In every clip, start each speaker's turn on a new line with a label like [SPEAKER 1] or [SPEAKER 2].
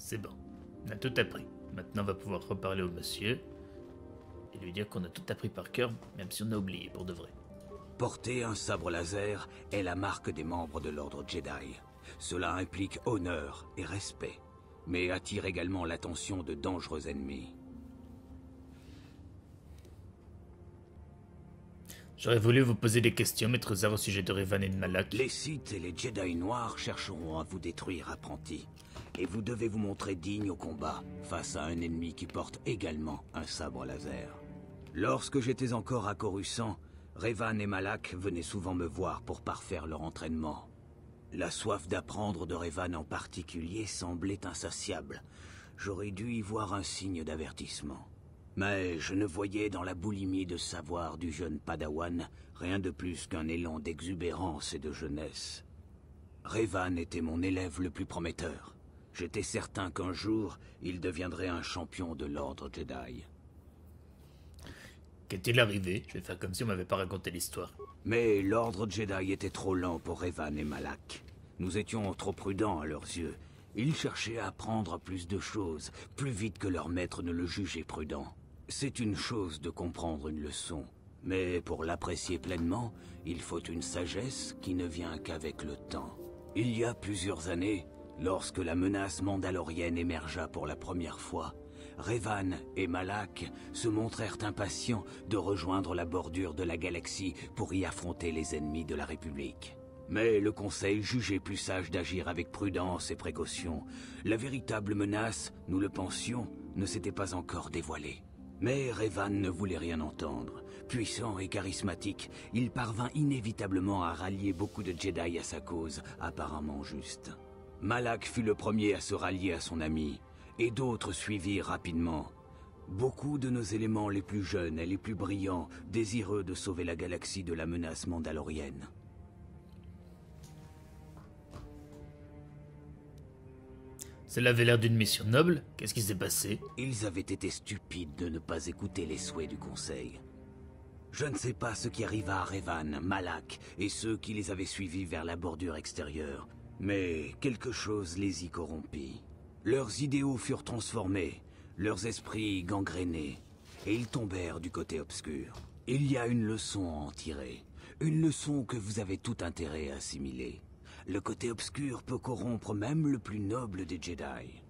[SPEAKER 1] C'est bon. On a tout appris. Maintenant, on va pouvoir reparler au monsieur et lui dire qu'on a tout appris par cœur, même si on a oublié pour de vrai.
[SPEAKER 2] Porter un sabre laser est la marque des membres de l'ordre Jedi. Cela implique honneur et respect, mais attire également l'attention de dangereux ennemis.
[SPEAKER 1] J'aurais voulu vous poser des questions, Maître Zar, au sujet de Revan et de Malak.
[SPEAKER 2] Les Sith et les Jedi noirs chercheront à vous détruire, apprenti. Et vous devez vous montrer digne au combat, face à un ennemi qui porte également un sabre laser. Lorsque j'étais encore à Coruscant, Revan et Malak venaient souvent me voir pour parfaire leur entraînement. La soif d'apprendre de Revan en particulier semblait insatiable. J'aurais dû y voir un signe d'avertissement. Mais je ne voyais dans la boulimie de savoir du jeune Padawan rien de plus qu'un élan d'exubérance et de jeunesse. Revan était mon élève le plus prometteur. J'étais certain qu'un jour, il deviendrait un champion de l'ordre Jedi.
[SPEAKER 1] Qu'est-il arrivé? Je vais faire comme si on m'avait pas raconté l'histoire.
[SPEAKER 2] Mais l'ordre Jedi était trop lent pour Revan et Malak. Nous étions trop prudents à leurs yeux. Ils cherchaient à apprendre plus de choses, plus vite que leur maître ne le jugeait prudent. C'est une chose de comprendre une leçon, mais pour l'apprécier pleinement, il faut une sagesse qui ne vient qu'avec le temps. Il y a plusieurs années, lorsque la menace mandalorienne émergea pour la première fois, Revan et Malak se montrèrent impatients de rejoindre la bordure de la galaxie pour y affronter les ennemis de la République. Mais le Conseil jugeait plus sage d'agir avec prudence et précaution. La véritable menace, nous le pensions, ne s'était pas encore dévoilée. Mais Revan ne voulait rien entendre. Puissant et charismatique, il parvint inévitablement à rallier beaucoup de Jedi à sa cause, apparemment juste. Malak fut le premier à se rallier à son ami, et d'autres suivirent rapidement. Beaucoup de nos éléments les plus jeunes et les plus brillants, désireux de sauver la galaxie de la menace mandalorienne.
[SPEAKER 1] Cela avait l'air d'une mission noble. Qu'est-ce qui s'est passé?
[SPEAKER 2] Ils avaient été stupides de ne pas écouter les souhaits du Conseil. Je ne sais pas ce qui arriva à Revan, Malak et ceux qui les avaient suivis vers la bordure extérieure, mais quelque chose les y corrompit. Leurs idéaux furent transformés, leurs esprits gangrénés, et ils tombèrent du côté obscur. Il y a une leçon à en tirer, une leçon que vous avez tout intérêt à assimiler. Le côté obscur peut corrompre même le plus noble des Jedi.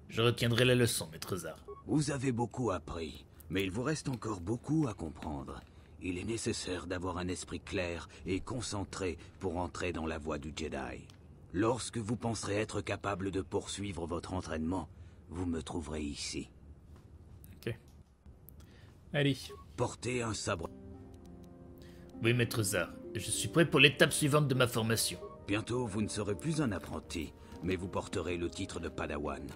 [SPEAKER 1] Je retiendrai la leçon, Maître Zar.
[SPEAKER 2] Vous avez beaucoup appris, mais il vous reste encore beaucoup à comprendre. Il est nécessaire d'avoir un esprit clair et concentré pour entrer dans la voie du Jedi. Lorsque vous penserez être capable de poursuivre votre entraînement, vous me trouverez ici.
[SPEAKER 3] Ok. Allez.
[SPEAKER 2] Portez un sabre.
[SPEAKER 1] Oui, Maître Zar. Je suis prêt pour l'étape suivante de ma formation.
[SPEAKER 2] Bientôt, vous ne serez plus un apprenti, mais vous porterez le titre de Padawan.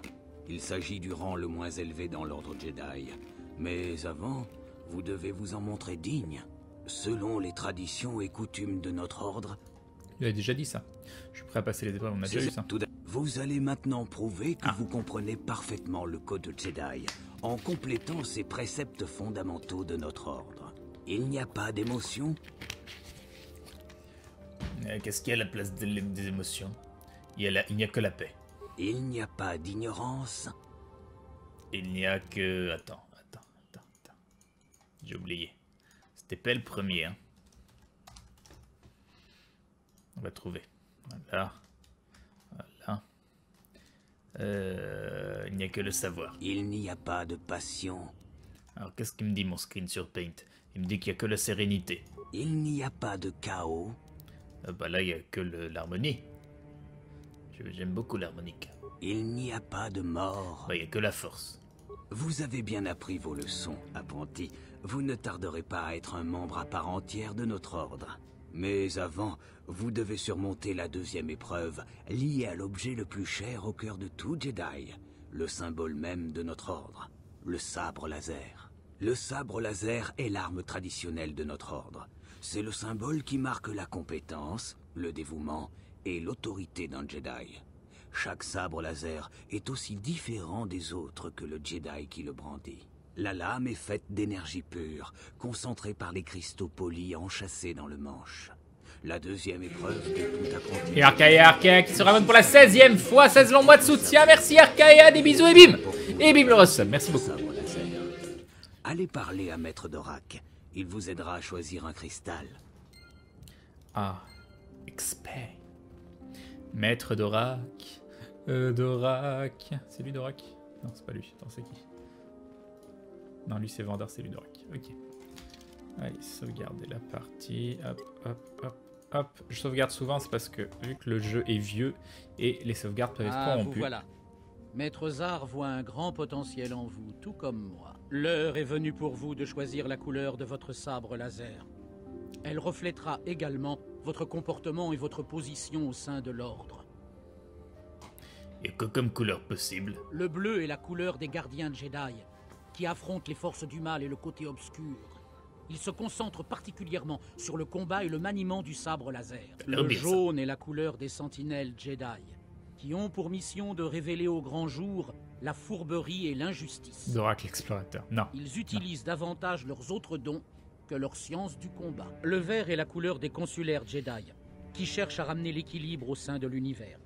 [SPEAKER 2] Il s'agit du rang le moins élevé dans l'ordre Jedi. Mais avant, vous devez vous en montrer digne. Selon les traditions et coutumes de notre ordre...
[SPEAKER 3] Il a déjà dit ça. Je suis prêt à passer les épreuves, on a déjà vu ça.
[SPEAKER 2] Vous allez maintenant prouver que vous comprenez parfaitement le code Jedi, en complétant ces préceptes fondamentaux de notre ordre. Il n'y a pas d'émotion.
[SPEAKER 1] Qu'est-ce qu'il y a à la place des émotions? Il n'y a que la paix.
[SPEAKER 2] Il n'y a pas d'ignorance.
[SPEAKER 1] Il n'y a que... Attends. J'ai oublié. C'était pas le premier, hein. On va trouver. Voilà. Il n'y a que le savoir.
[SPEAKER 2] Il n'y a pas de passion.
[SPEAKER 1] Alors qu'est-ce qu'il me dit mon screen sur Paint? Il me dit qu'il n'y a que la sérénité.
[SPEAKER 2] Il n'y a pas de chaos.
[SPEAKER 1] Bah là, il n'y a que l'harmonie. J'aime beaucoup l'harmonique.
[SPEAKER 2] Il n'y a pas de mort.
[SPEAKER 1] Bah, il n'y a que la force.
[SPEAKER 2] Vous avez bien appris vos leçons, apprenti. Vous ne tarderez pas à être un membre à part entière de notre ordre. Mais avant, vous devez surmonter la deuxième épreuve, liée à l'objet le plus cher au cœur de tout Jedi, le symbole même de notre ordre, le sabre laser. Le sabre laser est l'arme traditionnelle de notre ordre. C'est le symbole qui marque la compétence, le dévouement et l'autorité d'un Jedi. Chaque sabre laser est aussi différent des autres que le Jedi qui le brandit. La lame est faite d'énergie pure, concentrée par les cristaux polis enchâssés dans le manche. La deuxième épreuve de tout apprenti.
[SPEAKER 3] Et Arkaya qui se ramène pour la 16e fois, 16 longs mois de soutien. Merci Arkaya, des bisous et bim. Et bim le resub, merci beaucoup.
[SPEAKER 2] Sabre laser. Allez parler à Maître Dorak. Il vous aidera à choisir un cristal.
[SPEAKER 3] Ah, expert. Maître Dorak. Dorak. C'est lui Dorak? Non, c'est pas lui. Attends, c'est qui? Non, lui c'est Vandar, c'est lui Dorak. Ok. Allez, sauvegarder la partie. Hop, hop, hop, hop. Je sauvegarde souvent, c'est parce que vu que le jeu est vieux et les sauvegardes peuvent être corrompues.
[SPEAKER 4] Vous voilà. Maître Zar voit un grand potentiel en vous, tout comme moi. L'heure est venue pour vous de choisir la couleur de votre sabre laser. Elle reflètera également votre comportement et votre position au sein de l'ordre.
[SPEAKER 1] Et que comme couleur possible?
[SPEAKER 4] Le bleu est la couleur des gardiens Jedi, qui affrontent les forces du mal et le côté obscur. Ils se concentrent particulièrement sur le combat et le maniement du sabre laser. Le jaune est la couleur des sentinelles Jedi, qui ont pour mission de révéler au grand jour la fourberie et l'injustice.
[SPEAKER 3] Dorak l'explorateur. Non.
[SPEAKER 4] Ils utilisent davantage leurs autres dons que leur science du combat. Le vert est la couleur des consulaires Jedi, qui cherchent à ramener l'équilibre au sein de l'univers.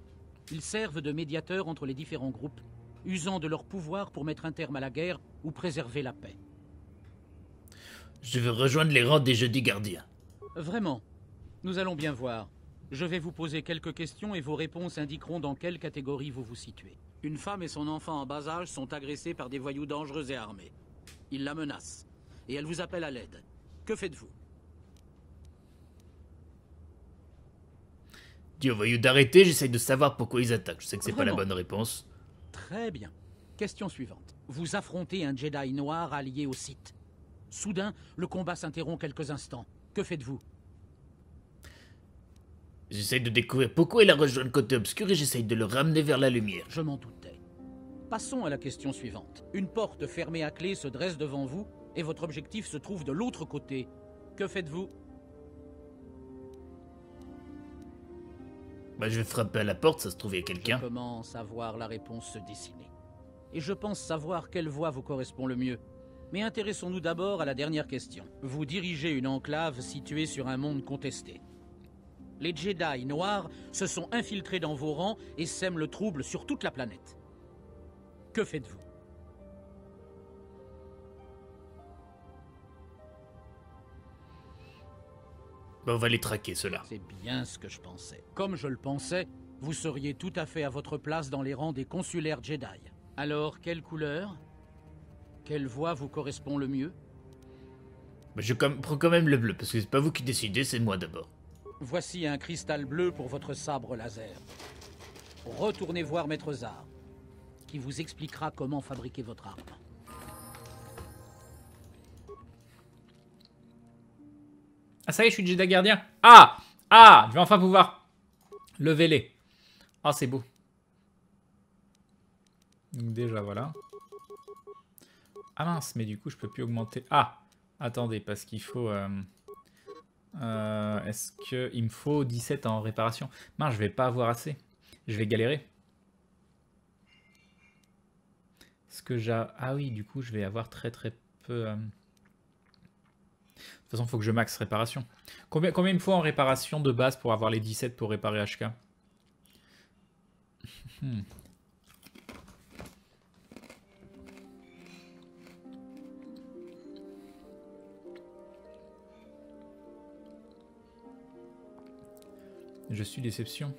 [SPEAKER 4] Ils servent de médiateurs entre les différents groupes, usant de leur pouvoir pour mettre un terme à la guerre ou préserver la paix.
[SPEAKER 1] Je veux rejoindre les rangs des Jeudis Gardiens.
[SPEAKER 4] Vraiment. Nous allons bien voir. Je vais vous poser quelques questions et vos réponses indiqueront dans quelle catégorie vous vous situez. Une femme et son enfant en bas âge sont agressés par des voyous dangereux et armés. Ils la menacent. Et elle vous appelle à l'aide. Que faites-vous?
[SPEAKER 1] Dis aux voyous d'arrêter, j'essaye de savoir pourquoi ils attaquent. Je sais que c'est pas la bonne réponse.
[SPEAKER 4] Très bien. Question suivante. Vous affrontez un Jedi noir allié au Sith. Soudain, le combat s'interrompt quelques instants. Que faites-vous?
[SPEAKER 1] J'essaye de découvrir pourquoi il a rejoint le côté obscur et j'essaye de le ramener vers la lumière.
[SPEAKER 4] Je m'en doutais. Passons à la question suivante. Une porte fermée à clé se dresse devant vous et votre objectif se trouve de l'autre côté. Que faites-vous?
[SPEAKER 1] Bah, je vais frapper à la porte, ça se trouve, il y a quelqu'un.
[SPEAKER 4] Je commence à voir la réponse se dessiner. Et je pense savoir quelle voie vous correspond le mieux. Mais intéressons-nous d'abord à la dernière question. Vous dirigez une enclave située sur un monde contesté. Les Jedi noirs se sont infiltrés dans vos rangs et sèment le trouble sur toute la planète. Que faites-vous?
[SPEAKER 1] Bah, on va les traquer, ceux-là.
[SPEAKER 4] C'est bien ce que je pensais. Comme je le pensais, vous seriez tout à fait à votre place dans les rangs des consulaires Jedi. Alors, quelle couleur? Quelle voie vous correspond le mieux?
[SPEAKER 1] Bah, je prends quand même le bleu, parce que c'est pas vous qui décidez, c'est moi d'abord.
[SPEAKER 4] Voici un cristal bleu pour votre sabre laser. Retournez voir Maître Zar, qui vous expliquera comment fabriquer votre arme.
[SPEAKER 3] Ah ça y est, je suis Jedi gardien. Ah! Ah! Je vais enfin pouvoir lever les. Ah, c'est beau. Donc déjà, voilà. Ah mince, mais du coup, je peux plus augmenter. Ah! Attendez, parce qu'il faut... Est-ce qu'il me faut 17 en réparation? Non, je vais pas avoir assez. Je vais galérer. Est-ce que j'ai... Ah oui, du coup, je vais avoir très peu... De toute façon, il faut que je max réparation. Combien il me faut en réparation de base pour avoir les 17 pour réparer HK? Je suis déception.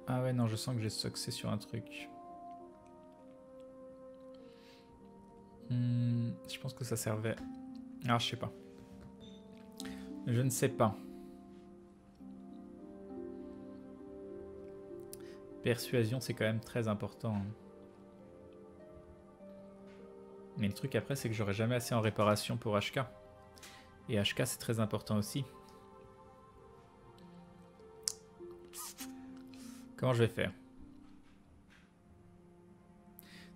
[SPEAKER 3] Ah ouais, non, je sens que j'ai succès sur un truc. Je pense que ça servait... Ah, je sais pas. Je ne sais pas. Persuasion, c'est quand même très important. Mais le truc après, c'est que j'aurai jamais assez en réparation pour HK. Et HK, c'est très important aussi. Comment je vais faire?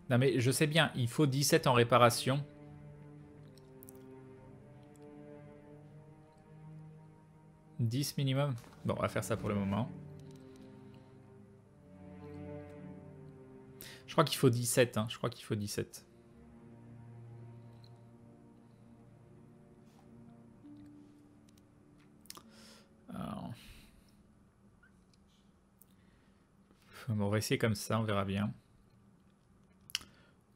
[SPEAKER 3] Non mais je sais bien, il faut 17 en réparation. « 10 minimum ». Bon, on va faire ça pour le moment. Je crois qu'il faut 17, hein. Je crois qu'il faut 17. Bon, on va essayer comme ça, on verra bien.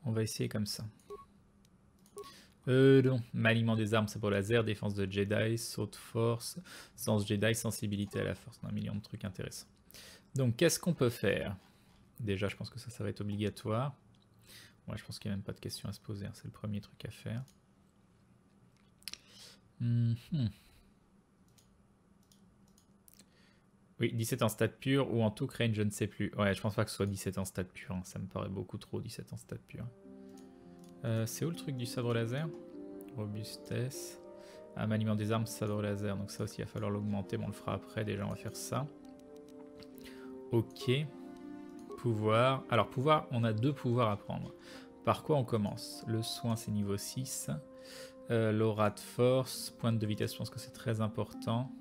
[SPEAKER 3] On va essayer comme ça. Non. Maniement des armes, sabre laser, défense de Jedi, saut de force, sens Jedi, sensibilité à la force. Un million de trucs intéressants. Donc, qu'est-ce qu'on peut faire? Déjà, je pense que ça va être obligatoire. Ouais, je pense qu'il n'y a même pas de question à se poser. Hein. C'est le premier truc à faire. Oui, 17 en stade pur ou en tout range, je ne sais plus. Ouais, je pense pas que ce soit 17 en stade pur. Hein. Ça me paraît beaucoup trop, 17 en stade pur. C'est où le truc du sabre laser? Robustesse. Ah, maniement des armes, sabre laser. Donc ça aussi, il va falloir l'augmenter. Bon, on le fera après. Déjà, on va faire ça. Ok. Pouvoir. Alors, pouvoir, on a 2 pouvoirs à prendre. Par quoi on commence? Le soin, c'est niveau 6. L'aura de force. Pointe de vitesse, je pense que c'est très important.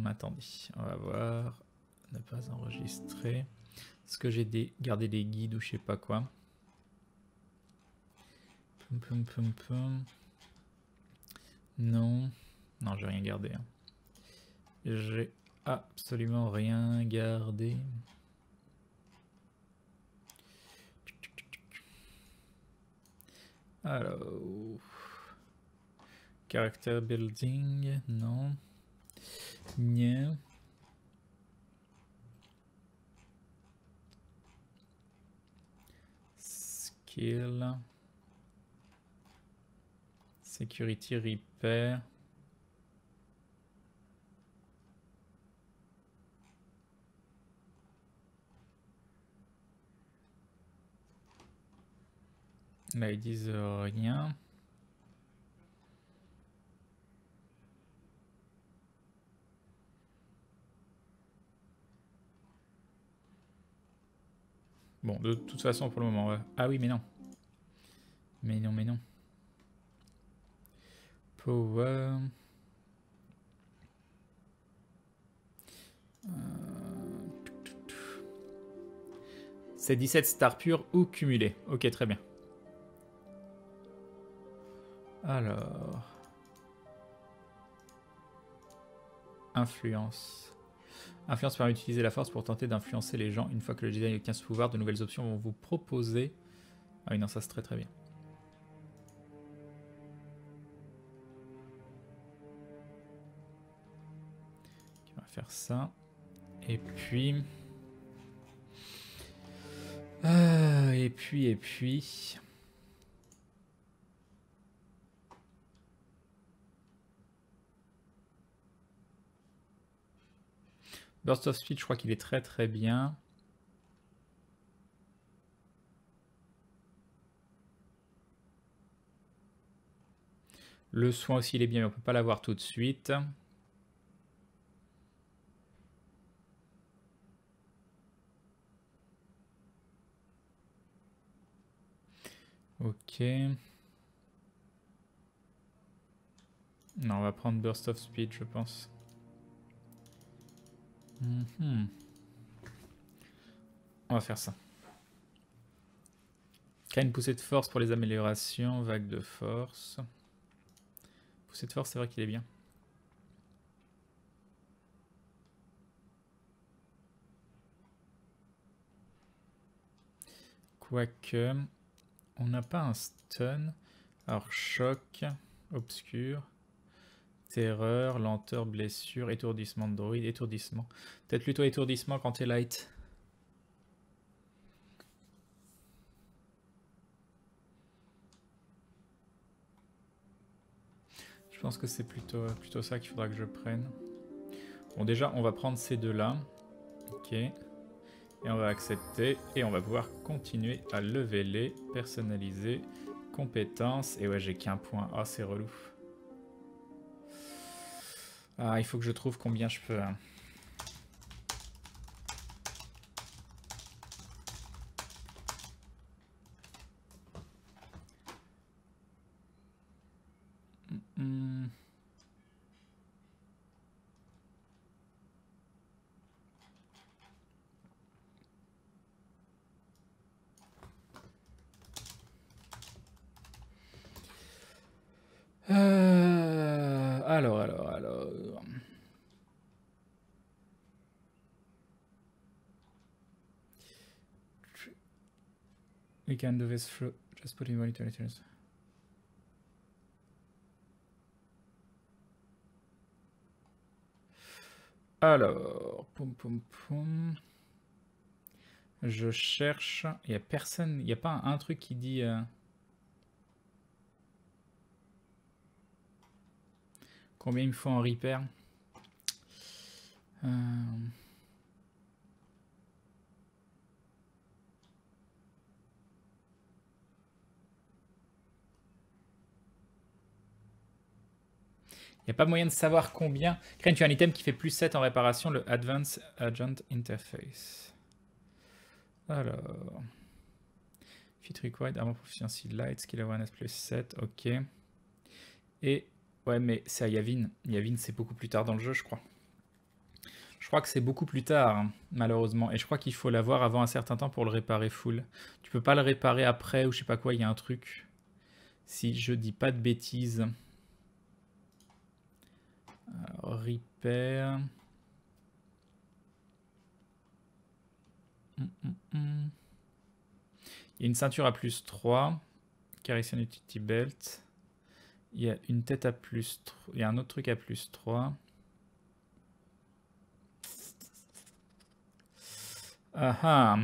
[SPEAKER 3] Attendez, on va voir. Ne pas enregistrer. Est-ce que j'ai gardé des guides ou je sais pas quoi? Non. Non, j'ai rien gardé. Hein. J'ai absolument rien gardé. Alors. Character building, non. Nya. Skill. Security repair. Là, ils disent rien. Bon, de toute façon, pour le moment, ouais. Ah oui, mais non. Mais non, mais non. Power. C'est 17 stars pures ou cumulées. Ok, très bien. Alors. Influence. Influence permet d'utiliser la force pour tenter d'influencer les gens. Une fois que le Jedi obtient ce pouvoir, de nouvelles options vont vous proposer. Ah oui, non, ça c'est très très bien. On va faire ça. Et puis... Et puis... Burst of Speed, je crois qu'il est très très bien. Le soin aussi, il est bien, mais on ne peut pas l'avoir tout de suite. Ok. Non, on va prendre Burst of Speed, je pense. On va faire ça. Créer une poussée de force pour les améliorations. Vague de force. Poussée de force, c'est vrai qu'il est bien. Quoique... On n'a pas un stun. Alors, choc, obscur, terreur, lenteur, blessure, étourdissement de droïde, étourdissement. Peut-être plutôt étourdissement quand t'es light. Je pense que c'est plutôt ça qu'il faudra que je prenne. Bon, déjà, on va prendre ces deux-là. Ok. Et on va accepter. Et on va pouvoir continuer à leveler, personnaliser, compétences. Et ouais, j'ai qu'un point. Ah, c'est relou. Ah, il faut que je trouve combien je peux... Hein. Alors. We can do this through just putting monitors. Alors, poum poum poum. Je cherche. Il n'y a personne. Il n'y a pas un truc qui dit. Combien il me faut en repair? Il n'y a pas moyen de savoir combien. Crane, tu as un item qui fait plus 7 en réparation, le Advanced Agent Interface. Alors. Fit required, armor proficiency light, skill awareness plus 7, ok. Et. Ouais, mais c'est à Yavin. Yavin, c'est beaucoup plus tard dans le jeu, je crois. Je crois que c'est beaucoup plus tard, hein, malheureusement. Et je crois qu'il faut l'avoir avant un certain temps pour le réparer full. Tu peux pas le réparer après ou je sais pas quoi, il y a un truc. Si je dis pas de bêtises. Alors, repair. Il y a une ceinture à plus 3. Carrying Utility Belt. Il y a une tête à plus 3. Il y a un autre truc à plus 3. Ah ah.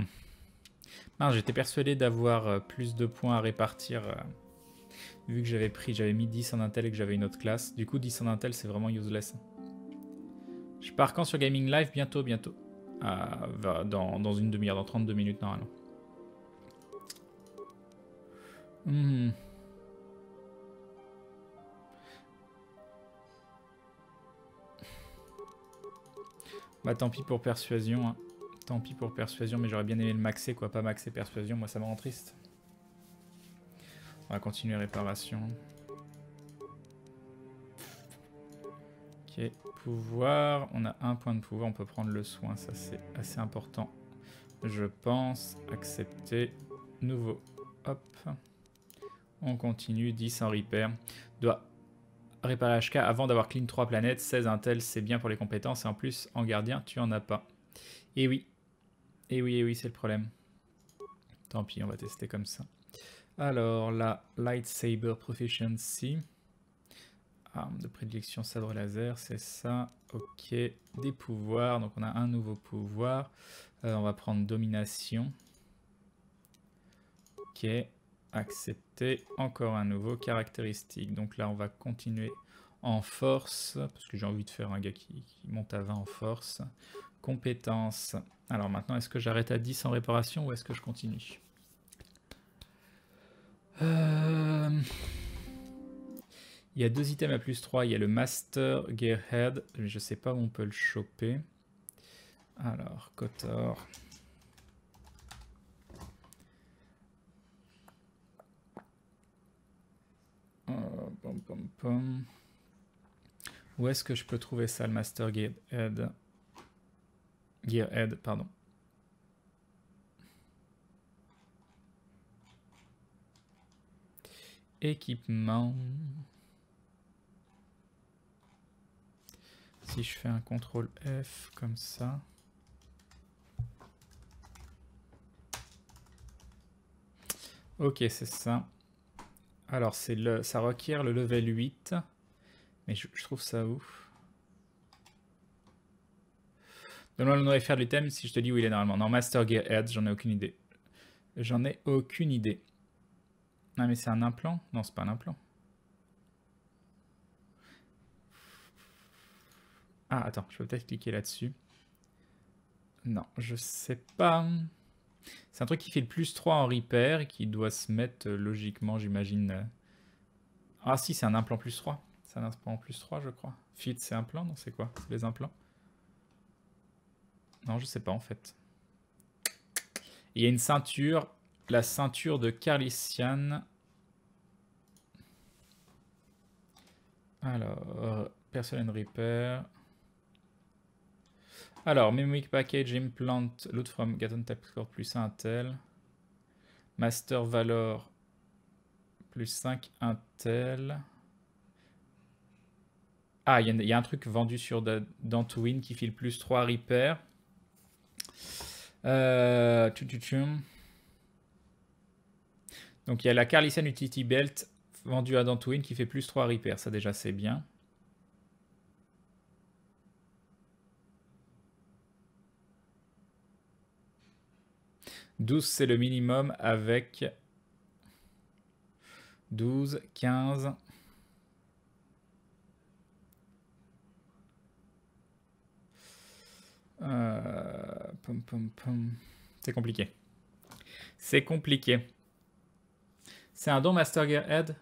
[SPEAKER 3] Mince, j'étais persuadé d'avoir plus de points à répartir. Vu que j'avais mis 10 en Intel et que j'avais une autre classe. Du coup, 10 en Intel, c'est vraiment useless. Je pars quand sur Gaming Live? Bientôt. Dans une demi-heure, dans 32 minutes normalement. Bah tant pis pour persuasion. Hein. Tant pis pour persuasion, mais j'aurais bien aimé le maxer, quoi. Pas maxer persuasion, moi ça me rend triste. On va continuer réparation. Ok, pouvoir. On a un point de pouvoir, on peut prendre le soin, ça c'est assez important. Je pense. Accepter. Nouveau. Hop. On continue. 10 en repair. Doit réparer HK avant d'avoir clean 3 planètes. 16 intel, c'est bien pour les compétences. Et en plus, en gardien, tu en as pas. Et oui. Et oui, c'est le problème. Tant pis, on va tester comme ça. Alors, la Lightsaber Proficiency. Arme de prédilection, sabre laser, c'est ça. Ok, des pouvoirs. Donc, on a un nouveau pouvoir. On va prendre domination. Ok, accepter. Encore un nouveau caractéristique. Donc là, on va continuer en force. Parce que j'ai envie de faire un gars qui monte à 20 en force. Compétences. Alors maintenant, est-ce que j'arrête à 10 en réparation ou est-ce que je continue? Il y a 2 items à plus 3. Il y a le Master Gearhead. Mais je sais pas où on peut le choper. Alors, Kotor. Où est-ce que je peux trouver ça, le Master Gearhead? Gearhead, pardon. Équipement. Si je fais un CTRL F comme ça. Ok, c'est ça. Alors, ça requiert le level 8. Mais je trouve ça ouf. Donne-moi le nom faire de l'item si je te dis où il est normalement. Non, Master Gearhead, j'en ai aucune idée. J'en ai aucune idée. Ah, mais c'est un implant? Non, c'est pas un implant. Ah, attends, je peux peut-être cliquer là-dessus. Non, je sais pas. C'est un truc qui fait le plus 3 en repair et qui doit se mettre logiquement, j'imagine. Ah si, c'est un implant plus 3. C'est un implant plus 3, je crois. Fit, c'est implant? Non, c'est quoi? C'est les implants? Non, je sais pas en fait. Il y a une ceinture, la ceinture de Carlisian. Alors, Personal Repair. Alors, Memory Package Implant, Loot from Gaton Type Score plus 1 Intel. Master Valor plus 5 Intel. Ah, il y a un truc vendu sur Dantooine qui file plus 3 Repair. Donc il y a la Carlisian Utility Belt vendue à Dantooine qui fait plus 3 repair. Ça déjà c'est bien. « 12 c'est le minimum avec 12, 15... C'est compliqué. C'est compliqué. C'est un don Master Gearhead?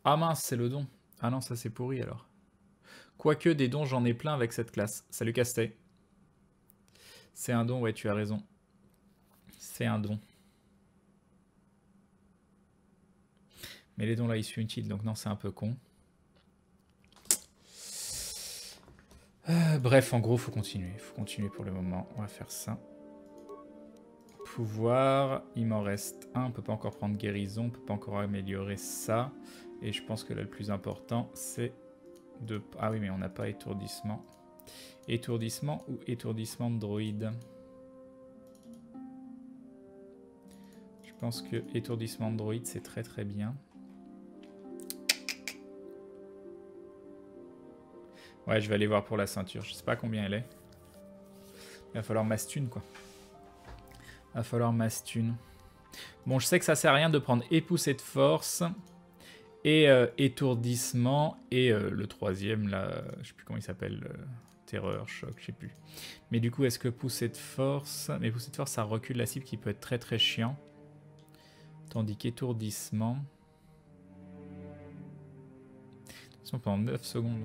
[SPEAKER 3] Ah mince, c'est le don. Ah non, ça c'est pourri alors. Quoique des dons, j'en ai plein avec cette classe. Salut Castay. C'est un don, ouais, tu as raison. C'est un don. Mais les dons là, ils sont utiles, donc non, c'est un peu con. Bref, en gros, faut continuer. Faut continuer pour le moment. On va faire ça. Pouvoir, il m'en reste un. On peut pas encore prendre guérison. On peut pas encore améliorer ça. Et je pense que là, le plus important, c'est de... Ah oui, mais on n'a pas étourdissement. Étourdissement ou étourdissement de droïde? Je pense que étourdissement de droïde, c'est très très bien. Ouais, je vais aller voir pour la ceinture. Je sais pas combien elle est. Il va falloir mastune, quoi. Il va falloir mastune. Bon, je sais que ça sert à rien de prendre époussée de force et étourdissement et le troisième, là, je sais plus comment il s'appelle, terreur, choc, je sais plus. Mais du coup, est-ce que poussée de force... Mais poussée de force, ça recule la cible qui peut être très très chiant. Tandis qu'étourdissement... Attention, pendant 9 secondes.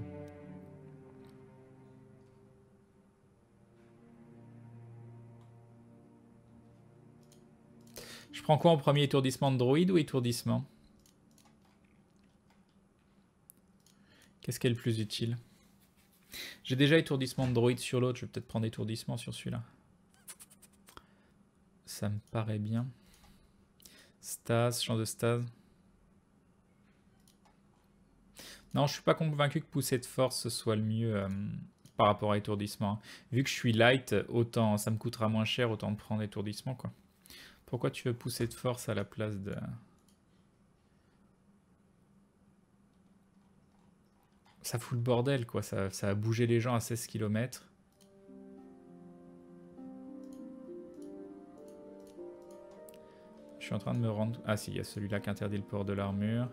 [SPEAKER 3] Je prends quoi en premier, étourdissement de droïde ou étourdissement? Qu'est-ce qui est le plus utile? J'ai déjà étourdissement de droïde sur l'autre, je vais peut-être prendre étourdissement sur celui-là. Ça me paraît bien. Stase, champ de stase. Non, je suis pas convaincu que pousser de force ce soit le mieux par rapport à étourdissement. Vu que je suis light, autant ça me coûtera moins cher, autant de prendre étourdissement, quoi. Pourquoi tu veux pousser de force à la place de... Ça fout le bordel, quoi. Ça a bougé les gens à 16 km. Je suis en train de me rendre... Ah si, il y a celui-là qui interdit le port de l'armure.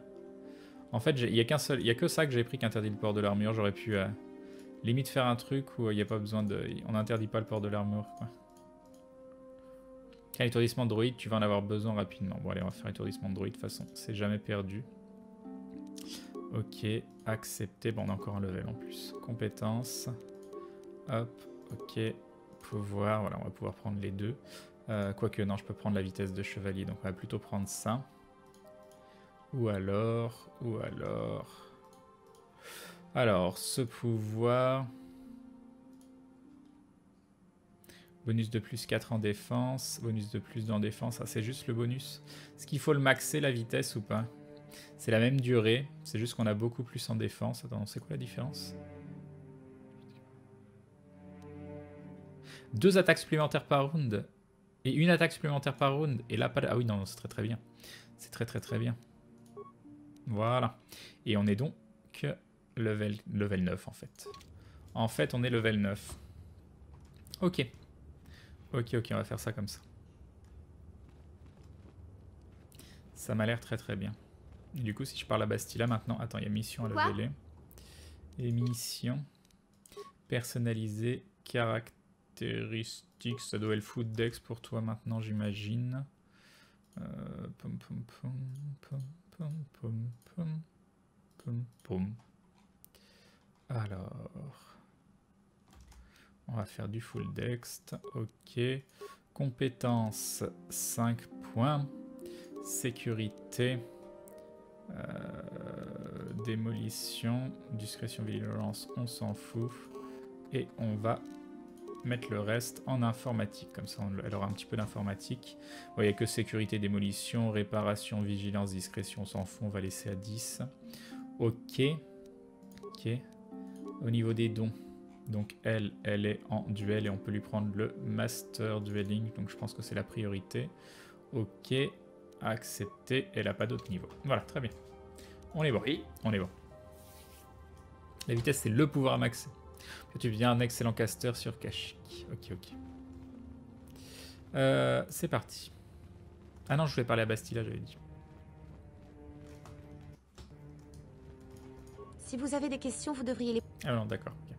[SPEAKER 3] En fait, il n'y a qu'un seul... Il y a que ça que j'ai pris qui interdit le port de l'armure. J'aurais pu limite faire un truc où il n'y a pas besoin de... On n'interdit pas le port de l'armure, quoi. Quel étourdissement de droïde, tu vas en avoir besoin rapidement. Bon allez, on va faire étourdissement de droïde de toute façon, c'est jamais perdu. Ok, accepter. Bon, on a encore un level en plus. Compétences. Hop, ok. Pouvoir, voilà, on va pouvoir prendre les deux. Quoique, non, je peux prendre la vitesse de chevalier, donc on va plutôt prendre ça. Ou alors... Alors, ce pouvoir... Bonus de plus 4 en défense, bonus de plus dans défense, ah, c'est juste le bonus. Est-ce qu'il faut le maxer la vitesse ou pas? C'est la même durée, c'est juste qu'on a beaucoup plus en défense. Attends, c'est quoi la différence? 2 attaques supplémentaires par round et 1 attaque supplémentaire par round. Et là, pas... Ah oui, non, c'est très très bien. C'est très très très bien. Voilà. Et on est donc level 9 en fait. En fait, on est level 9. Ok. Ok, on va faire ça comme ça. Ça m'a l'air très très bien. Du coup, si je parle à Bastila maintenant... Attends, il y a mission à leveler. Et mission. Personnalisée. Caractéristiques. Ça doit être le food dex pour toi maintenant, j'imagine. Alors... On va faire du full dex. Ok. Compétences, 5 points. Sécurité. Démolition. Discrétion, vigilance, on s'en fout. Et on va mettre le reste en informatique. Comme ça, elle aura un petit peu d'informatique. Vous voyez que sécurité, démolition, réparation, vigilance, discrétion, on s'en fout. On va laisser à 10. Ok. Ok. Au niveau des dons. Donc elle est en duel et on peut lui prendre le Master Dueling. Donc je pense que c'est la priorité. Ok. Accepter. Elle a pas d'autre niveau. Voilà, très bien. On est bon.
[SPEAKER 5] Oui.
[SPEAKER 3] On est bon. La vitesse, c'est le pouvoir maxé. Tu deviens un excellent caster sur Kashyyyk. Ok, ok. C'est parti. Ah non, je voulais parler à Bastila, j'avais dit.
[SPEAKER 6] Si vous avez des questions, vous devriez les...
[SPEAKER 3] Ah non, d'accord. Okay.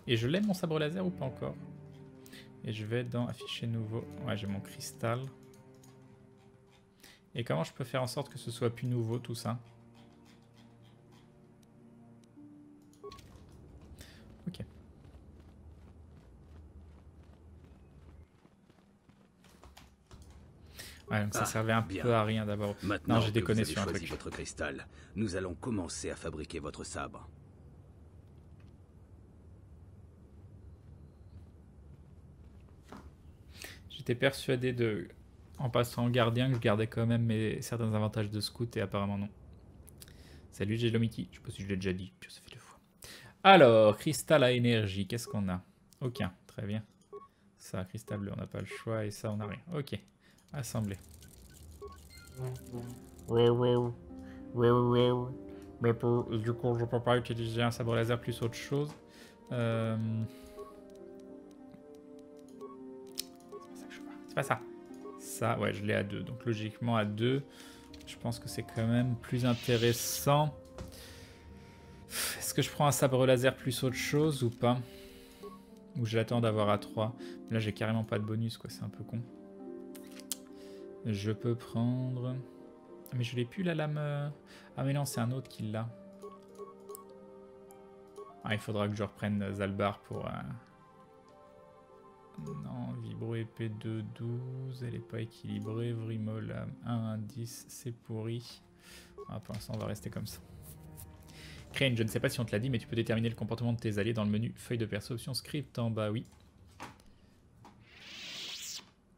[SPEAKER 3] Et je l'aime mon sabre laser ou pas encore? Et je vais dans afficher nouveau. Ouais, j'ai mon cristal. Et comment je peux faire en sorte que ce soit plus nouveau tout ça? Ok. Ouais, donc ça servait un peu à rien d'abord.
[SPEAKER 2] Maintenant
[SPEAKER 3] non, j'ai déconné
[SPEAKER 2] que vous
[SPEAKER 3] sur un
[SPEAKER 2] avez
[SPEAKER 3] truc.
[SPEAKER 2] choisi votre cristal, nous allons commencer à fabriquer votre sabre.
[SPEAKER 3] J'étais persuadé en passant en gardien que je gardais quand même certains avantages de scout et apparemment non. Salut Gelomiki, je sais pas si je l'ai déjà dit, ça fait 2 fois. Alors, cristal à énergie, qu'est-ce qu'on a? Aucun, très bien. Ça, cristal bleu, on n'a pas le choix et ça, on n'a rien. Ok, assembler.
[SPEAKER 1] Ouais.
[SPEAKER 3] Mais du coup, je peux pas utiliser un sabre laser plus autre chose. C'est pas ça. Ça, ouais, je l'ai à 2. Donc logiquement à 2, je pense que c'est quand même plus intéressant. Est-ce que je prends un sabre laser plus autre chose ou pas? Ou j'attends d'avoir à 3? Là, j'ai carrément pas de bonus, quoi. C'est un peu con. Je peux prendre... Ah, mais je l'ai plus, la lame... Ah, mais non, c'est un autre qui l'a. Ah, il faudra que je reprenne Zalbar pour... Non, vibro épée 2, 12, elle est pas équilibrée. Vrimol 1, 10, c'est pourri. Ah, pour l'instant, on va rester comme ça. Crane, je ne sais pas si on te l'a dit, mais tu peux déterminer le comportement de tes alliés dans le menu feuille de perso, option script en bas, oui.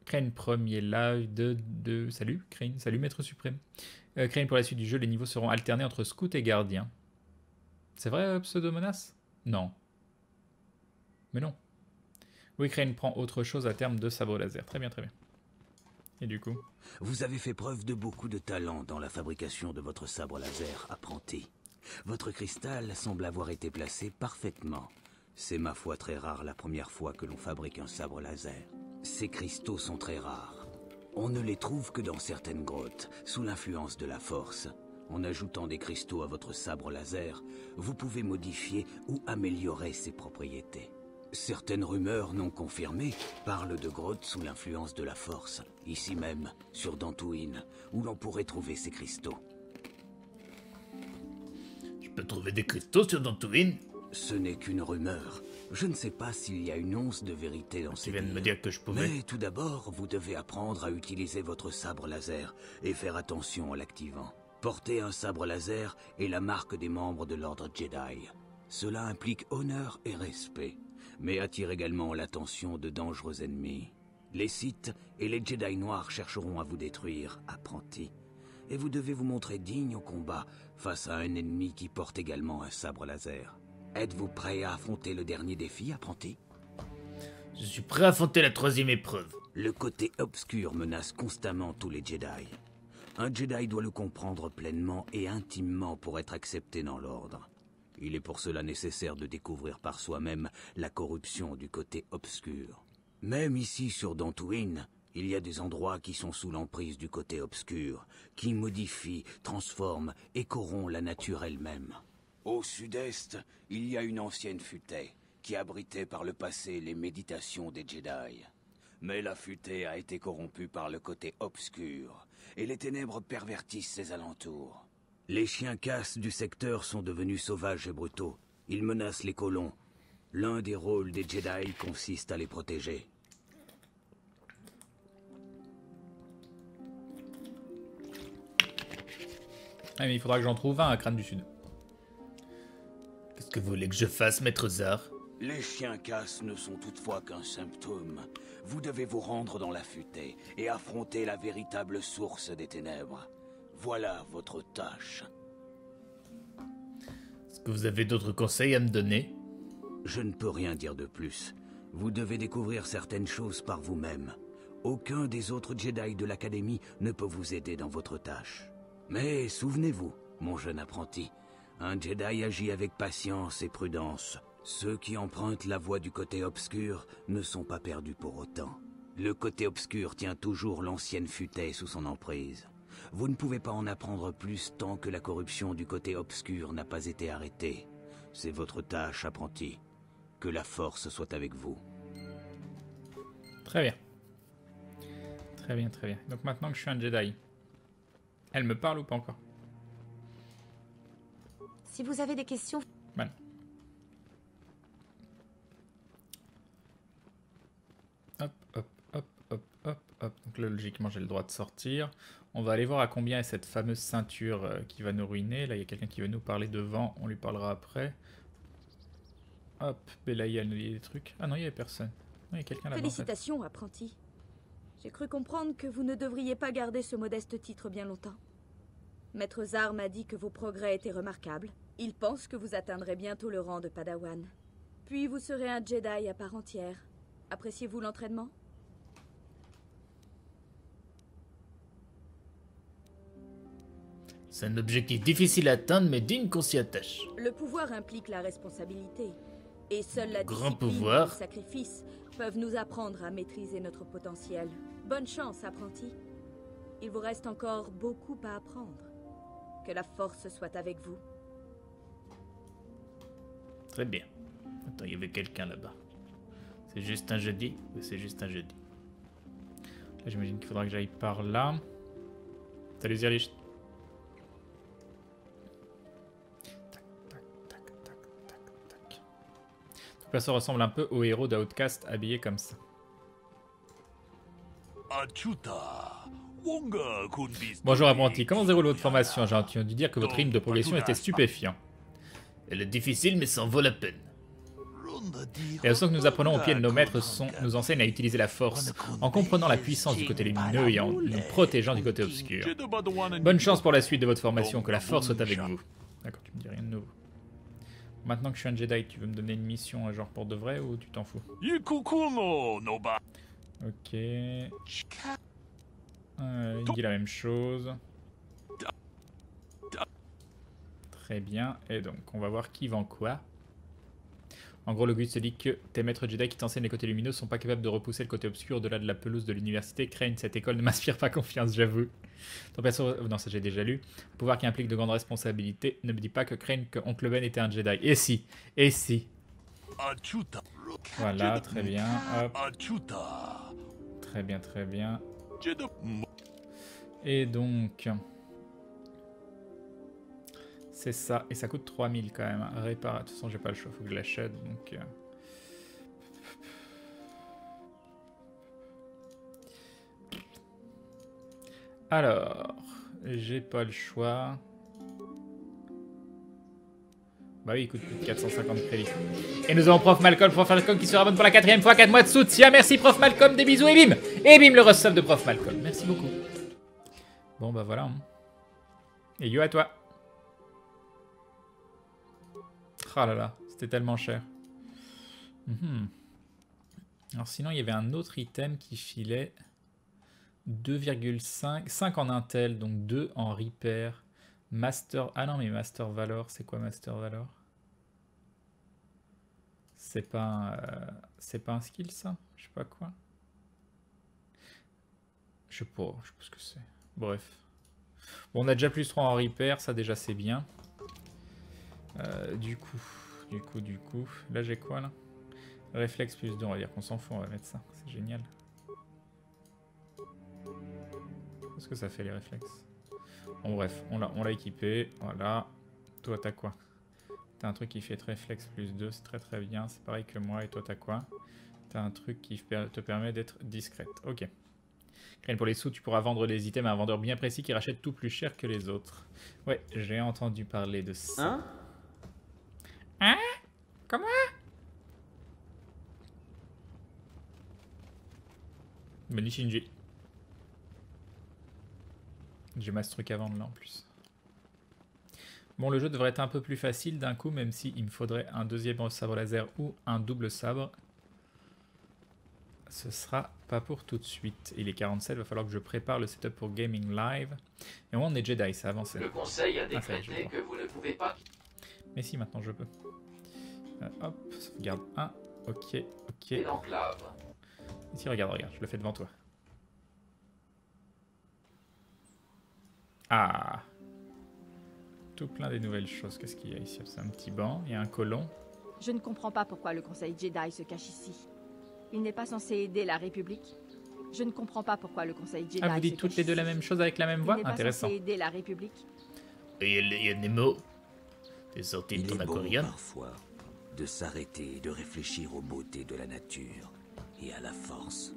[SPEAKER 3] Crane, premier live de... Salut, Crane, salut, maître suprême. Crane, pour la suite du jeu, les niveaux seront alternés entre scout et gardien. C'est vrai, Pseudomonas? Non. Mais non. Oui, Crane prend autre chose à terme de sabre laser. Très bien, très bien. Et du coup?
[SPEAKER 2] Vous avez fait preuve de beaucoup de talent dans la fabrication de votre sabre laser, apprenti. Votre cristal semble avoir été placé parfaitement. C'est ma foi très rare la première fois que l'on fabrique un sabre laser. Ces cristaux sont très rares. On ne les trouve que dans certaines grottes, sous l'influence de la force. En ajoutant des cristaux à votre sabre laser, vous pouvez modifier ou améliorer ses propriétés. Certaines rumeurs non confirmées parlent de grottes sous l'influence de la force, ici même, sur Dantooine, où l'on pourrait trouver ces cristaux.
[SPEAKER 1] Je peux trouver des cristaux sur Dantooine?
[SPEAKER 2] Ce n'est qu'une rumeur. Je ne sais pas s'il y a une once de vérité dans ces
[SPEAKER 1] Tu viens de me
[SPEAKER 2] dires.
[SPEAKER 1] dire que je pouvais.
[SPEAKER 2] Mais tout d'abord, vous devez apprendre à utiliser votre sabre laser et faire attention en l'activant. Porter un sabre laser est la marque des membres de l'ordre Jedi. Cela implique honneur et respect, mais attire également l'attention de dangereux ennemis. Les Sith et les Jedi noirs chercheront à vous détruire, apprenti. Et vous devez vous montrer digne au combat face à un ennemi qui porte également un sabre laser. Êtes-vous prêt à affronter le dernier défi, apprenti?
[SPEAKER 1] Je suis prêt à affronter la 3e épreuve.
[SPEAKER 2] Le côté obscur menace constamment tous les Jedi. Un Jedi doit le comprendre pleinement et intimement pour être accepté dans l'ordre. Il est pour cela nécessaire de découvrir par soi-même la corruption du côté obscur. Même ici sur Dantooine, il y a des endroits qui sont sous l'emprise du côté obscur, qui modifient, transforment et corrompent la nature elle-même. Au sud-est, il y a une ancienne futaie qui abritait par le passé les méditations des Jedi. Mais la futaie a été corrompue par le côté obscur, et les ténèbres pervertissent ses alentours. Les chiens casses du secteur sont devenus sauvages et brutaux. Ils menacent les colons. L'un des rôles des Jedi consiste à les protéger.
[SPEAKER 3] Ah, mais il faudra que j'en trouve un à Crâne du Sud.
[SPEAKER 1] Qu'est-ce que vous voulez que je fasse, maître Zar?
[SPEAKER 2] Les chiens casses ne sont toutefois qu'un symptôme. Vous devez vous rendre dans la futaie et affronter la véritable source des ténèbres. Voilà votre tâche.
[SPEAKER 1] Est-ce que vous avez d'autres conseils à me donner?
[SPEAKER 2] Je ne peux rien dire de plus. Vous devez découvrir certaines choses par vous-même. Aucun des autres Jedi de l'Académie ne peut vous aider dans votre tâche. Mais souvenez-vous, mon jeune apprenti, un Jedi agit avec patience et prudence. Ceux qui empruntent la voie du côté obscur ne sont pas perdus pour autant. Le côté obscur tient toujours l'ancienne futaie sous son emprise. Vous ne pouvez pas en apprendre plus tant que la corruption du côté obscur n'a pas été arrêtée. C'est votre tâche, apprenti. Que la force soit avec vous.
[SPEAKER 3] Très bien. Très bien, très bien. Donc maintenant que je suis un Jedi, elle me parle ou pas encore?
[SPEAKER 6] Si vous avez des questions...
[SPEAKER 3] Voilà. Hop, hop, hop, hop, hop, hop. Donc là, logiquement, j'ai le droit de sortir. On va aller voir à combien est cette fameuse ceinture qui va nous ruiner. Là, il y a quelqu'un qui veut nous parler devant. On lui parlera après. Hop, Belaïa, il y a des trucs. Ah non, il n'y avait personne. Non, il y a quelqu'un là-bas.
[SPEAKER 5] Félicitations, apprenti. J'ai cru comprendre que vous ne devriez pas garder ce modeste titre bien longtemps. Maître Zar m'a dit que vos progrès étaient remarquables. Il pense que vous atteindrez bientôt le rang de Padawan. Puis vous serez un Jedi à part entière. Appréciez-vous l'entraînement?
[SPEAKER 1] C'est un objectif difficile à atteindre, mais digne qu'on s'y attache.
[SPEAKER 5] Le pouvoir implique la responsabilité. Et seule la
[SPEAKER 1] Grand
[SPEAKER 5] discipline
[SPEAKER 1] pouvoir.
[SPEAKER 5] et le sacrifice peuvent nous apprendre à maîtriser notre potentiel. Bonne chance, apprenti. Il vous reste encore beaucoup à apprendre. Que la force soit avec vous.
[SPEAKER 1] Très bien. Attends, il y avait quelqu'un là-bas. C'est juste un jeudi ou c'est juste un jeudi?
[SPEAKER 3] Là, j'imagine qu'il faudra que j'aille par là. Salut Zirlich. Tac, tac, tac, tac, tac, tac. Tout ça ressemble un peu au héros d'Outcast habillé comme ça. Bonjour apprenti, comment se déroule votre formation? J'ai entendu dire que votre rythme de progression était stupéfiant.
[SPEAKER 1] Elle est difficile, mais ça en vaut la peine.
[SPEAKER 3] Les leçons que nous apprenons au pied de nos maîtres nous enseignent à utiliser la force, en comprenant la puissance du côté lumineux et en nous protégeant du côté obscur. Bonne chance pour la suite de votre formation, que la force soit avec vous. D'accord, tu me dis rien de nouveau. Maintenant que je suis un Jedi, tu veux me donner une mission genre pour de vrai ou tu t'en fous? Ok. Il dit la même chose. Très bien. Et donc, on va voir qui vend quoi. En gros, le but se dit que tes maîtres Jedi qui t'enseignent les côtés lumineux sont pas capables de repousser le côté obscur au-delà de la pelouse de l'université. Crane, cette école ne m'inspire pas confiance, j'avoue. Ton perso... Non, ça j'ai déjà lu. Un pouvoir qui implique de grandes responsabilités. Ne me dis pas que Crane, que Oncle Ben était un Jedi. Et si? Et si? Voilà, très bien. Hop. Très bien, très bien. Et donc... C'est ça, et ça coûte 3000 quand même. Répare, de toute façon j'ai pas le choix, faut que je l'achète, donc... Alors, j'ai pas le choix. Bah oui, il coûte plus de 450 crédits. Et nous avons Prof Malcolm qui se rabonne pour la 4e fois, 4 mois de soutien. Merci Prof Malcolm, des bisous et bim! Et bim, le resub de Prof Malcolm. Merci beaucoup. Bon bah voilà. Hein. Et yo à toi. Ah là là, c'était tellement cher. Alors sinon, il y avait un autre item qui filait 2,5... 5 en Intel, donc 2 en Repair. Master... Ah non, mais Master Valor, c'est quoi Master Valor? C'est pas un skill, ça? Je sais pas quoi. Je sais pas ce que c'est. Bref. Bon, on a déjà plus 3 en Repair, ça déjà c'est bien. Du coup, là j'ai quoi là? Réflexe plus 2, on va dire qu'on s'en fout, on va mettre ça, c'est génial. Qu'est-ce que ça fait les réflexes? Bon bref, on l'a équipé, voilà. Toi t'as quoi? T'as un truc qui fait réflexe plus 2, c'est très très bien, c'est pareil que moi, et toi t'as quoi? T'as un truc qui te permet d'être discrète, ok. Pour les sous, tu pourras vendre les items à un vendeur bien précis qui rachète tout plus cher que les autres. Ouais, j'ai entendu parler de ça. Hein? Comment? Mani Shinji. J'ai masse truc à vendre là en plus. Bon, le jeu devrait être un peu plus facile d'un coup, même si il me faudrait un deuxième sabre laser ou un double sabre. ce sera pas pour tout de suite. Il est 47, va falloir que je prépare le setup pour Gaming Live. Et moi on est Jedi, ça a avancé.
[SPEAKER 7] Le conseil a
[SPEAKER 3] ça y est, je
[SPEAKER 7] décrété
[SPEAKER 3] vois.
[SPEAKER 7] que vous ne pouvez pas...
[SPEAKER 3] Mais si, maintenant je peux. Hop, sauvegarde 1. Ok,
[SPEAKER 7] quitter
[SPEAKER 3] ok.
[SPEAKER 7] l'enclave.
[SPEAKER 3] Ici, regarde, je le fais devant toi. Ah. Tout plein des nouvelles choses. Qu'est-ce qu'il y a ici? C'est un petit banc, il y a un colon.
[SPEAKER 8] Je ne comprends pas pourquoi le Conseil Jedi se cache ici. Il n'est pas censé aider la République. Je ne comprends pas pourquoi le Conseil Jedi
[SPEAKER 3] Ah, vous
[SPEAKER 8] se
[SPEAKER 3] dites toutes
[SPEAKER 8] cache
[SPEAKER 3] les deux
[SPEAKER 8] ici.
[SPEAKER 3] la même chose avec la même
[SPEAKER 8] Il
[SPEAKER 3] voix?
[SPEAKER 8] n'est pas
[SPEAKER 3] Intéressant.
[SPEAKER 8] censé aider la République.
[SPEAKER 1] Et il y a Nemo. T'es sorti de
[SPEAKER 2] Il
[SPEAKER 1] ton
[SPEAKER 2] est bon
[SPEAKER 1] aquarium.
[SPEAKER 2] parfois de s'arrêter et de réfléchir aux beautés de la nature et à la force.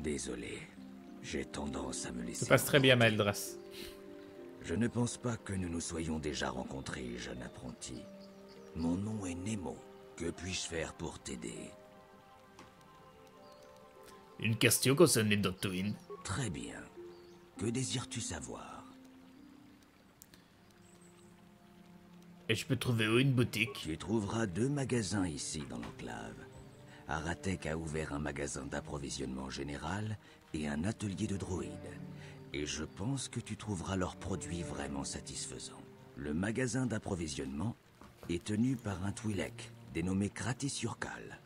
[SPEAKER 2] Désolé, j'ai tendance à me laisser...
[SPEAKER 3] Ça passe très bien, Maëldras.
[SPEAKER 2] Je ne pense pas que nous nous soyons déjà rencontrés, jeune apprenti. Mon nom est Nemo. Que puis-je faire pour t'aider?
[SPEAKER 1] Une question concernant Dantooine.
[SPEAKER 2] Très bien. Que désires-tu savoir?
[SPEAKER 1] Et je peux trouver où une boutique?
[SPEAKER 2] Tu trouveras 2 magasins ici dans l'enclave. Aratek a ouvert un magasin d'approvisionnement général et un atelier de droïdes. Et je pense que tu trouveras leurs produits vraiment satisfaisants. Le magasin d'approvisionnement est tenu par un Twi'lek dénommé Kratis-Urkal.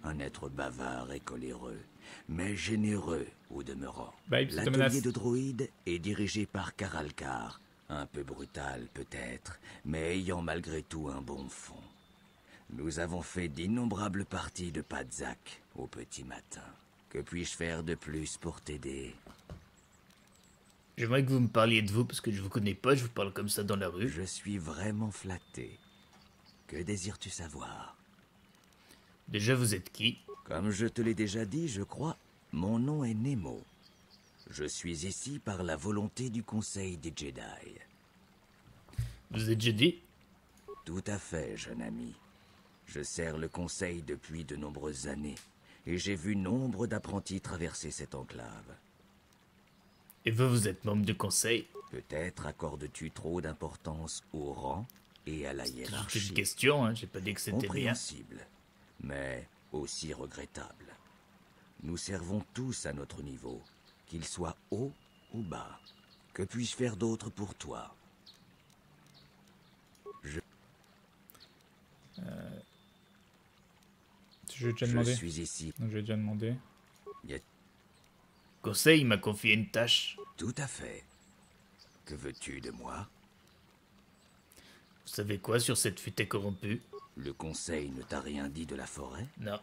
[SPEAKER 2] Un être bavard et coléreux, mais généreux au demeurant.
[SPEAKER 3] Bah, il se menace.
[SPEAKER 2] L'atelier de droïdes est dirigé par Karalkar. Un peu brutal peut-être, mais ayant malgré tout un bon fond. Nous avons fait d'innombrables parties de Padzak au petit matin. Que puis-je faire de plus pour t'aider?
[SPEAKER 1] J'aimerais que vous me parliez de vous parce que je vous connais pas, je vous parle comme ça dans la rue.
[SPEAKER 2] Je suis vraiment flatté. Que désires-tu savoir?
[SPEAKER 1] Déjà, vous êtes qui?
[SPEAKER 2] Comme je te l'ai déjà dit, je crois, mon nom est Nemo. Je suis ici par la volonté du Conseil des Jedi.
[SPEAKER 1] Vous êtes Jedi?
[SPEAKER 2] Tout à fait, jeune ami. Je sers le Conseil depuis de nombreuses années, et j'ai vu nombre d'apprentis traverser cette enclave.
[SPEAKER 1] Et vous, vous êtes membre du conseil?
[SPEAKER 2] Peut-être accordes-tu trop d'importance au rang et à la
[SPEAKER 1] C'est
[SPEAKER 2] hiérarchie.
[SPEAKER 1] une question, hein. J'ai pas dit que c'était bien.
[SPEAKER 2] Compréhensible, mais aussi regrettable. Nous servons tous à notre niveau, qu'il soit haut ou bas. Que puis-je faire d'autre pour toi?
[SPEAKER 3] Je déjà
[SPEAKER 2] Je
[SPEAKER 3] demandé.
[SPEAKER 2] suis ici.
[SPEAKER 3] Donc, j'ai déjà demandé.
[SPEAKER 1] Le conseil m'a confié une tâche.
[SPEAKER 2] Tout à fait. Que veux-tu de moi?
[SPEAKER 1] Vous savez quoi sur cette futaie corrompue?
[SPEAKER 2] Le Conseil ne t'a rien dit de la forêt?
[SPEAKER 1] Non.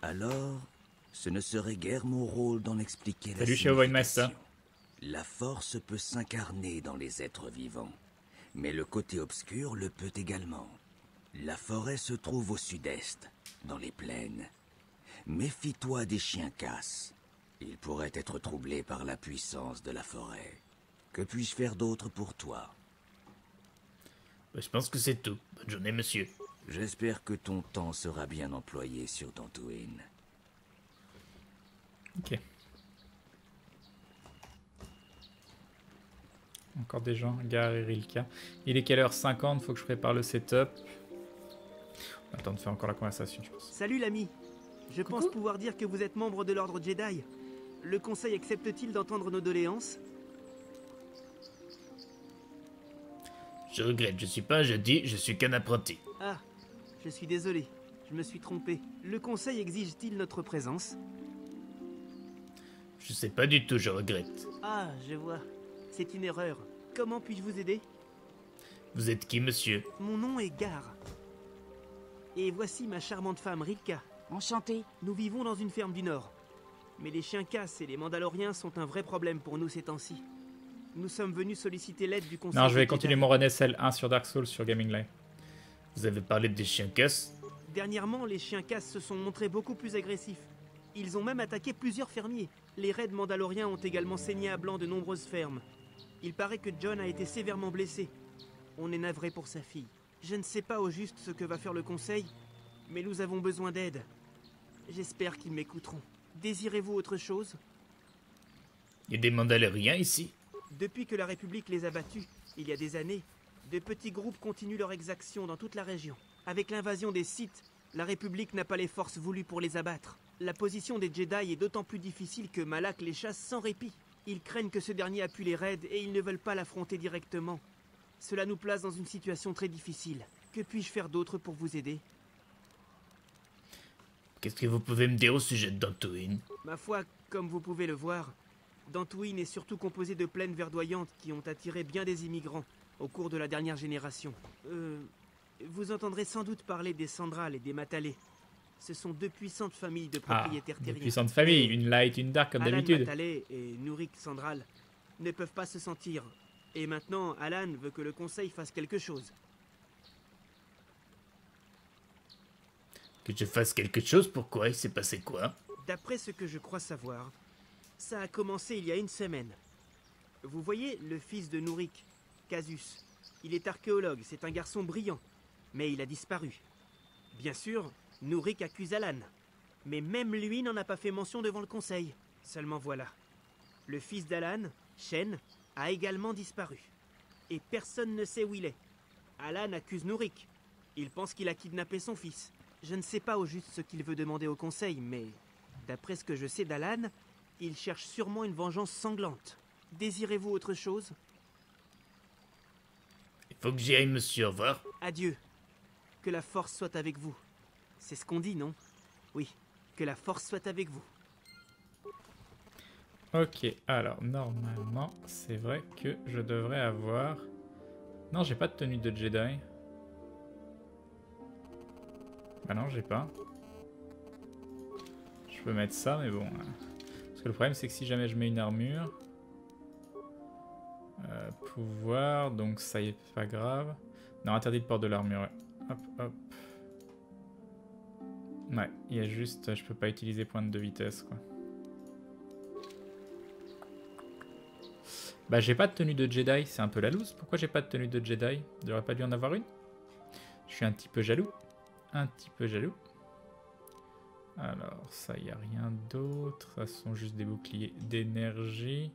[SPEAKER 2] Alors, ce ne serait guère mon rôle d'en expliquer la
[SPEAKER 3] Salut, Shaowen Master.
[SPEAKER 2] signification. La force peut s'incarner dans les êtres vivants, mais le côté obscur le peut également. La forêt se trouve au sud-est, dans les plaines. Méfie-toi des chiens casses. Ils pourraient être troublés par la puissance de la forêt. Que puis-je faire d'autre pour toi?
[SPEAKER 1] Bah, je pense que c'est tout. Bonne journée, monsieur.
[SPEAKER 2] J'espère que ton temps sera bien employé sur Dantooine.
[SPEAKER 3] Ok. Encore des gens, Gar et Rilka. Il est quelle heure? 50, faut que je prépare le setup. On a le temps de faire encore la conversation, je pense.
[SPEAKER 9] Salut l'ami. Je pense pouvoir dire que vous êtes membre de l'ordre Jedi. Le conseil accepte-t-il d'entendre nos doléances?
[SPEAKER 1] Je regrette, je suis pas un Jedi, je suis qu'un apprenti.
[SPEAKER 9] Ah, je suis désolé. Je me suis trompé. Le conseil exige-t-il notre présence?
[SPEAKER 1] Je sais pas du tout, je regrette.
[SPEAKER 9] Ah, je vois. C'est une erreur. Comment puis-je vous aider?
[SPEAKER 1] Vous êtes qui, monsieur?
[SPEAKER 9] Mon nom est Gar. Et voici ma charmante femme, Rilka.
[SPEAKER 8] Enchanté.
[SPEAKER 9] Nous vivons dans une ferme du Nord. Mais les chiens casses et les Mandaloriens sont un vrai problème pour nous ces temps-ci. Nous sommes venus solliciter l'aide du conseil.
[SPEAKER 3] Non, je vais
[SPEAKER 9] des
[SPEAKER 3] continuer
[SPEAKER 9] Jedi.
[SPEAKER 3] mon run SL1 sur Dark Souls sur Gaming Live.
[SPEAKER 1] Vous avez parlé des chiens casses?
[SPEAKER 9] Dernièrement, les chiens casses se sont montrés beaucoup plus agressifs. Ils ont même attaqué plusieurs fermiers. Les raids mandaloriens ont également saigné à blanc de nombreuses fermes. Il paraît que John a été sévèrement blessé. On est navré pour sa fille. Je ne sais pas au juste ce que va faire le conseil, mais nous avons besoin d'aide. J'espère qu'ils m'écouteront. Désirez-vous autre chose?
[SPEAKER 1] Il y a des Mandaloriens ici?
[SPEAKER 9] Depuis que la République les a battus, il y a des années, de petits groupes continuent leur exaction dans toute la région. Avec l'invasion des Sith, La République n'a pas les forces voulues pour les abattre. La position des Jedi est d'autant plus difficile que Malak les chasse sans répit. Ils craignent que ce dernier appuie les raids et ils ne veulent pas l'affronter directement. Cela nous place dans une situation très difficile. Que puis-je faire d'autre pour vous aider?
[SPEAKER 1] Qu'est-ce que vous pouvez me dire au sujet de Dantooine?
[SPEAKER 9] Ma foi, comme vous pouvez le voir, Dantooine est surtout composé de plaines verdoyantes qui ont attiré bien des immigrants au cours de la dernière génération. Vous entendrez sans doute parler des Sandrals et des Matalais. Ce sont deux puissantes familles de propriétaires terriens.
[SPEAKER 3] Deux puissantes familles, une light, une dark comme
[SPEAKER 9] Alan
[SPEAKER 3] d'habitude.
[SPEAKER 9] Matalais et Nurik Sandral ne peuvent pas se sentir. Et maintenant, Alan veut que le conseil fasse quelque chose.
[SPEAKER 1] Que je fasse quelque chose? Pourquoi? Il s'est passé quoi?
[SPEAKER 9] D'après ce que je crois savoir, ça a commencé il y a une semaine. Vous voyez le fils de Nurik, Casus. Il est archéologue, c'est un garçon brillant, mais il a disparu. Bien sûr, Nurik accuse Alan, mais même lui n'en a pas fait mention devant le conseil. Seulement voilà, le fils d'Alan, Shen, a également disparu. Et personne ne sait où il est. Alan accuse Nurik. Il pense qu'il a kidnappé son fils. Je ne sais pas au juste ce qu'il veut demander au conseil, mais d'après ce que je sais d'Alan, il cherche sûrement une vengeance sanglante. Désirez-vous autre chose?
[SPEAKER 1] Il faut que j'y aille, monsieur. Au revoir.
[SPEAKER 9] Adieu. Que la force soit avec vous. C'est ce qu'on dit, non? Oui, que la force soit avec vous.
[SPEAKER 3] Ok, alors normalement, c'est vrai que je devrais avoir... Non, j'ai pas de tenue de Jedi. Bah non, j'ai pas. Je peux mettre ça, mais bon. Parce que le problème, c'est que si jamais je mets une armure... pouvoir, donc ça y est, pas grave. Non, interdit de port de l'armure. Ouais. Hop, hop. Ouais, il y a juste... Je peux pas utiliser pointe de vitesse, quoi. Bah j'ai pas de tenue de Jedi, c'est un peu la loose. Pourquoi j'ai pas de tenue de Jedi? J'aurais pas dû en avoir une? Je suis un petit peu jaloux. Un petit peu jaloux. Alors ça, y a rien d'autre. Ça sont juste des boucliers d'énergie.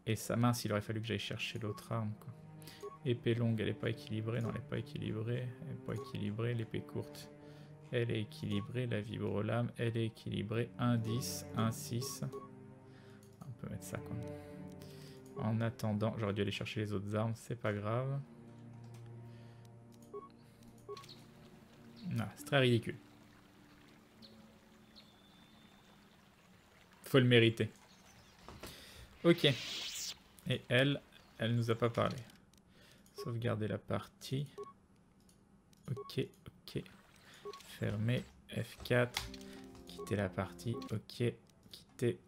[SPEAKER 3] Et ça, mince, il aurait fallu que j'aille chercher l'autre arme, quoi. Épée longue, elle est pas équilibrée. Non, elle est pas équilibrée. Elle est pas équilibrée. L'épée courte, elle est équilibrée. La vibro-lame, elle est équilibrée. 1-10, 1-6. On peut mettre ça, quoi. En attendant, j'aurais dû aller chercher les autres armes, c'est pas grave. Ah, c'est très ridicule. Faut le mériter. Ok. Et elle nous a pas parlé. Sauvegarder la partie. Ok, ok. Fermer. F4. Quitter la partie. Ok. Quitter.